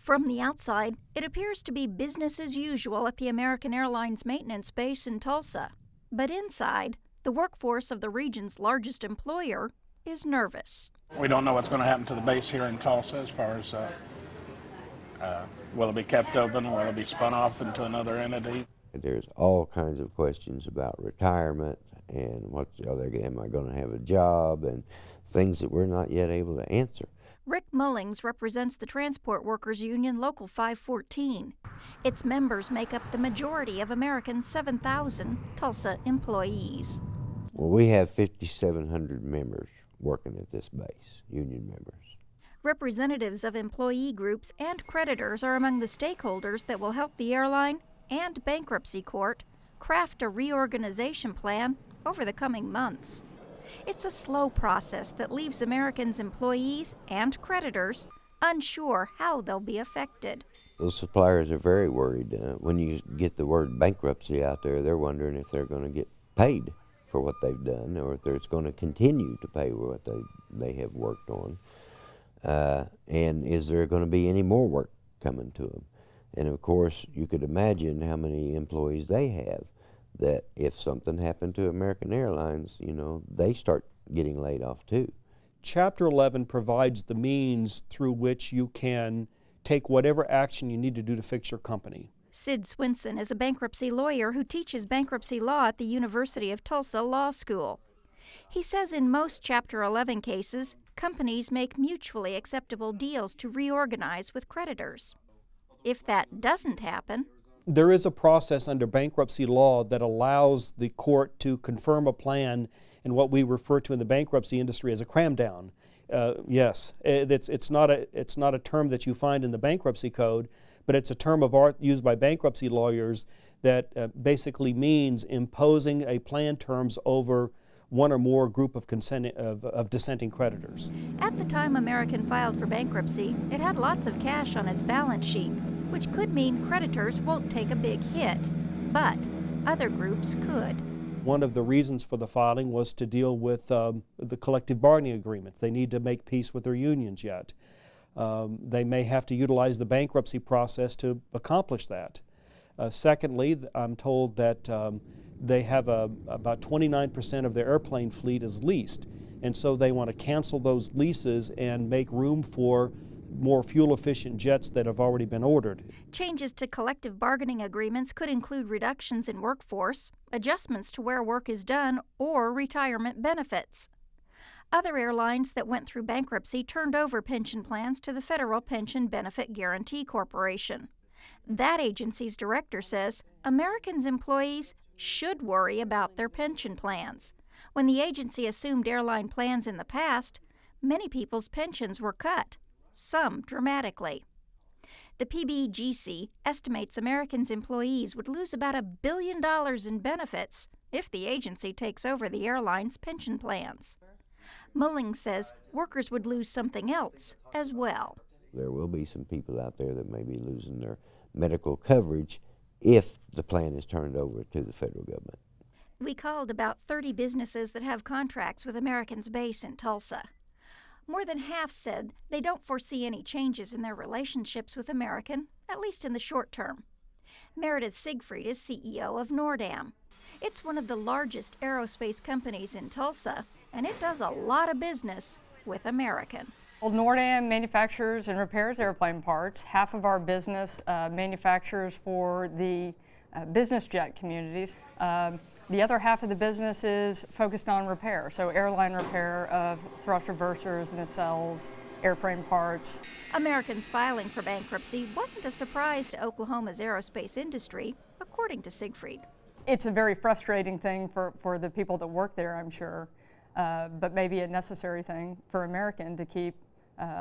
From the outside, it appears to be business as usual at the American Airlines maintenance base in Tulsa. But inside, the workforce of the region's largest employer is nervous. We don't know what's going to happen to the base here in Tulsa as far as will it be kept open, will it be spun off into another entity? There's all kinds of questions about retirement and am I going to have a job, and things that we're not yet able to answer. Rick Mullings represents the Transport Workers Union Local 514. Its members make up the majority of American's 7,000 Tulsa employees. Well, we have 5,700 members working at this base, union members. Representatives of employee groups and creditors are among the stakeholders that will help the airline and bankruptcy court craft a reorganization plan over the coming months. It's a slow process that leaves Americans' employees and creditors unsure how they'll be affected. Those suppliers are very worried. When you get the word bankruptcy out there, they're wondering if they're going to get paid for what they've done, or if it's going to continue to pay what they have worked on. And is there going to be any more work coming to them? And of course, you could imagine how many employees they have, that if something happened to American Airlines, they start getting laid off too. Chapter 11 provides the means through which you can take whatever action you need to do to fix your company. Sid Swinson is a bankruptcy lawyer who teaches bankruptcy law at the University of Tulsa Law School. He says in most Chapter 11 cases, companies make mutually acceptable deals to reorganize with creditors. If that doesn't happen, there is a process under bankruptcy law that allows the court to confirm a plan in what we refer to in the bankruptcy industry as a cram down. Yes, it's not a term that you find in the bankruptcy code, but it's a term of art used by bankruptcy lawyers that basically means imposing a plan terms over one or more group of dissenting creditors. At the time American filed for bankruptcy, it had lots of cash on its balance sheet, which could mean creditors won't take a big hit, but other groups could. One of the reasons for the filing was to deal with the collective bargaining agreement. They need to make peace with their unions yet. They may have to utilize the bankruptcy process to accomplish that. Secondly, I'm told that they have about 29% of their airplane fleet is leased, and so they want to cancel those leases and make room for more fuel-efficient jets that have already been ordered. Changes to collective bargaining agreements could include reductions in workforce, adjustments to where work is done, or retirement benefits. Other airlines that went through bankruptcy turned over pension plans to the Federal Pension Benefit Guaranty Corporation. That agency's director says Americans' employees should worry about their pension plans. When the agency assumed airline plans in the past, many people's pensions were cut, some dramatically. The PBGC estimates Americans' employees would lose about $1 billion in benefits if the agency takes over the airline's pension plans. Mullings says workers would lose something else as well. There will be some people out there that may be losing their medical coverage if the plan is turned over to the federal government. We called about 30 businesses that have contracts with American's base in Tulsa. More than half said they don't foresee any changes in their relationships with American, at least in the short term. Meredith Siegfried is CEO of NORDAM. It's one of the largest aerospace companies in Tulsa, and it does a lot of business with American. Well, NORDAM manufactures and repairs airplane parts. Half of our business manufactures for the business jet communities. The other half of the business is focused on repair, so airline repair of thrust reversers, nacelles, airframe parts. American's filing for bankruptcy wasn't a surprise to Oklahoma's aerospace industry, according to Siegfried. It's a very frustrating thing for the people that work there, I'm sure, but maybe a necessary thing for American to keep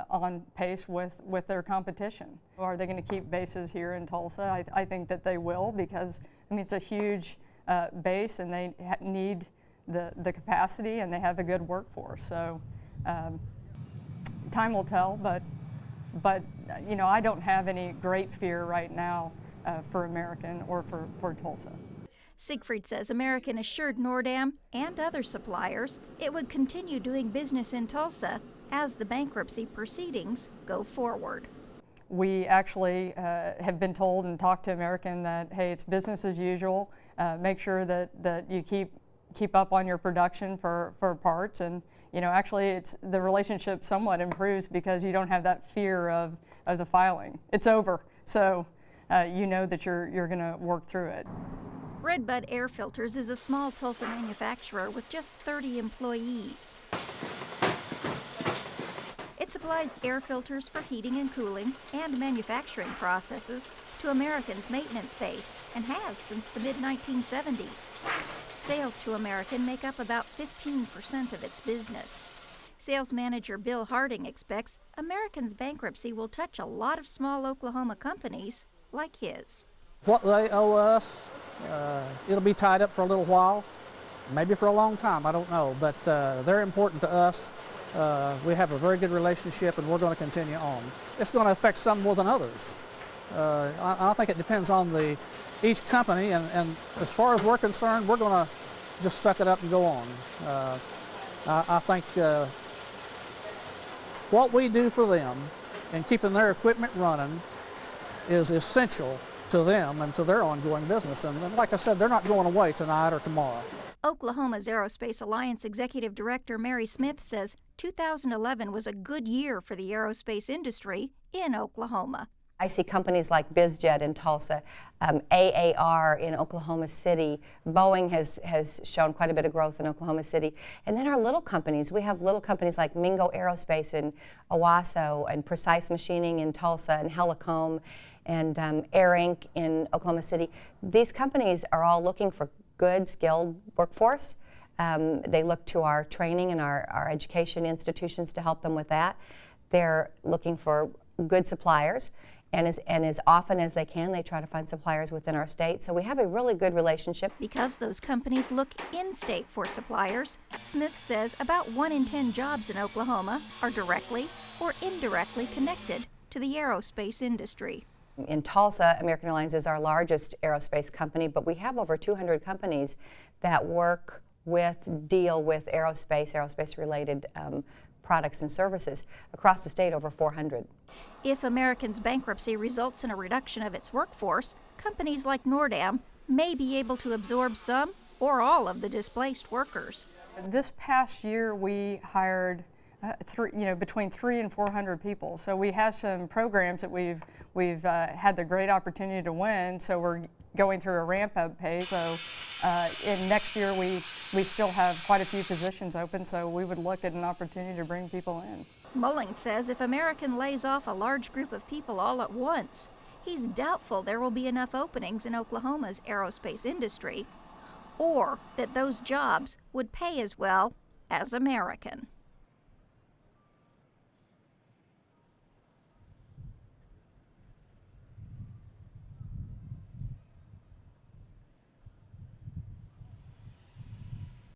on pace with their competition. Are they going to keep bases here in Tulsa? I think that they will, because it's a huge base, and they need the capacity, and they have a good workforce. So time will tell, but I don't have any great fear right now for American or for Tulsa. Siegfried says American assured NORDAM and other suppliers it would continue doing business in Tulsa as the bankruptcy proceedings go forward. We actually have been told and talked to American that, hey, it's business as usual. Make sure that you keep up on your production for parts, and actually the relationship somewhat improves because you don't have that fear of the filing. It's over, so you know that you're going to work through it. Redbud Air Filters is a small Tulsa manufacturer with just 30 employees. It supplies air filters for heating and cooling and manufacturing processes to American's maintenance base and has since the mid-1970s. Sales to American make up about 15% of its business. Sales manager Bill Harding expects American's bankruptcy will touch a lot of small Oklahoma companies like his. What they owe us, it'll be tied up for a little while, maybe for a long time, I don't know, but they're important to us. We have a very good relationship and we're going to continue on. It's going to affect some more than others. I think it depends on each company, and as far as we're concerned, we're going to just suck it up and go on. I think what we do for them and keeping their equipment running is essential to them and to their ongoing business. And like I said, they're not going away tonight or tomorrow. Oklahoma's Aerospace Alliance Executive Director Mary Smith says 2011 was a good year for the aerospace industry in Oklahoma. I see companies like BizJet in Tulsa, AAR in Oklahoma City. Boeing has shown quite a bit of growth in Oklahoma City. And then our little companies. We have little companies like Mingo Aerospace in Owasso, and Precise Machining in Tulsa, and Helicom, and Air Inc. in Oklahoma City. These companies are all looking for good, skilled workforce. They look to our training and our education institutions to help them with that. They're looking for good suppliers. And as often as they can, they try to find suppliers within our state. So we have a really good relationship. Because those companies look in-state for suppliers, Smith says about 1 in 10 jobs in Oklahoma are directly or indirectly connected to the aerospace industry. In Tulsa, American Airlines is our largest aerospace company, but we have over 200 companies that deal with aerospace-related products and services. Across the state, over 400. If American's bankruptcy results in a reduction of its workforce, companies like Nordam may be able to absorb some or all of the displaced workers. This past year, we hired between 300 and 400 people. So we have some programs that we've had the great opportunity to win. So we're going through a ramp-up phase. So in next year, we still have quite a few positions open. So we would look at an opportunity to bring people in. Mullings says if American lays off a large group of people all at once, he's doubtful there will be enough openings in Oklahoma's aerospace industry, or that those jobs would pay as well as American.